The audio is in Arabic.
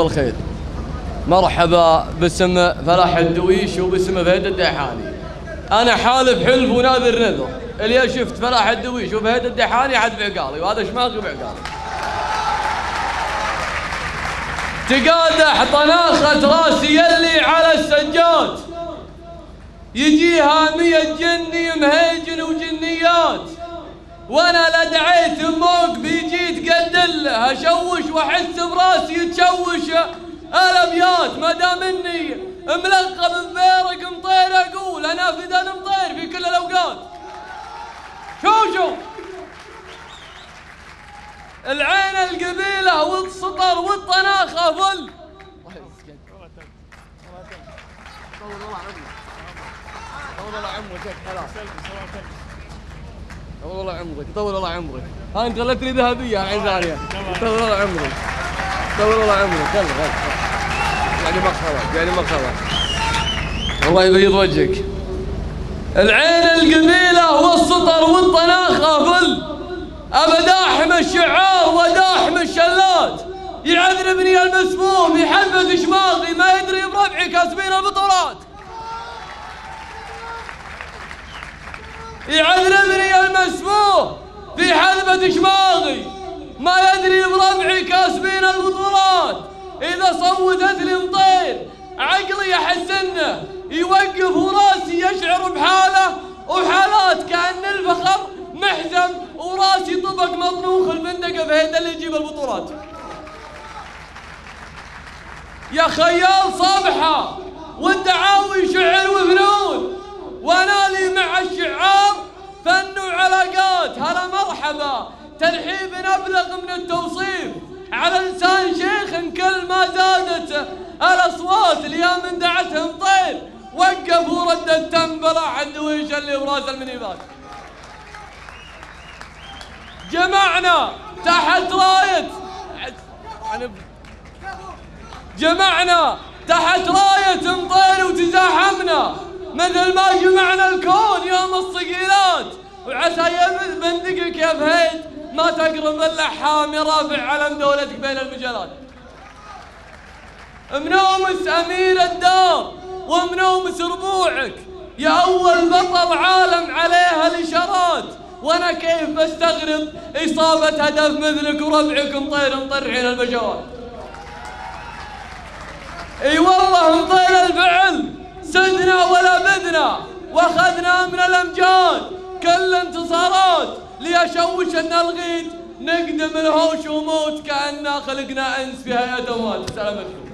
بالخير. مرحبا باسم فلاح الدويش وباسم فهد الديحاني. أنا حالف حلف وناذر نذر، اللي شفت فلاح الدويش وفهد الديحاني عاد بعقالي، وهذا شماغي بعقالي. تقادح طناخة راسي يلي على السجاد، يجيها 100 جني مهيجن وجنيات، وانا لا دعيت موق بيجي تقدله، اشوش واحس براسي يتشوش الابيات، ما دام اني ملقب بفيرق مطير اقول انا فدان مطير في كل الاوقات. شوشو العين القبيله والسطر والطناخه فل. طول الله عمرك خلاص. طول الله عمرك، طول الله عمرك. ها انت خلتني ذهبيه الحين ثانيه. طول الله عمرك، طول الله عمرك. يلا يعني مرحبا، يعني مرحبا. الله يبيض وجهك. العين القبيله والسطر والطناخه فل، ابى داحم الشعار وداحم الشلات، يعذربني المسموم يحلفت شماغي، ما يدري بربعي كاسبين البطولات. يعذربني المسموم في حلبة شماغي، ما يدري بربعي كاسبين البطولات. إذا صوتت لي مطير عقلي أحس إنه يوقف وراسي يشعر بحاله وحالات، كأن الفخر محزم وراسي طبق مطنوخ الفندقة فهيدا اللي يجيب البطولات. يا خيال صبحة والدعاوي شعر وفنون، وانا لي مع الشعار فن وعلاقات. هلا مرحبا، ترحيب ابلغ من التوصيف على لسان شيخ كل ما زادت الاصوات، اليوم من دعتهم طير وقف ورد التم فلاح الدويش اللي براس المنيبات. جمعنا تحت رايه، جمعنا تحت رايه مطير وتزاحمنا مثل ما جمعنا الكون يوم الصقيلات، وعسى يبث بندقك يا فهيد ما تقرب اللحام يرافع علم دولتك بين المجالات. منومس امير الدار ومنومس ربوعك يا اول بطل عالم عليها الاشارات، وانا كيف بستغرب اصابه هدف مثلك وربعك مطير مطرحين البشوات. اي والله مطير الفعل سدنا ولا بدنا، واخذنا من الامجاد كل انتصارات، ليشوش ان الغيد نقدم الهوش وموت كأننا خلقنا انس في هيئة اموات. سلامتكم.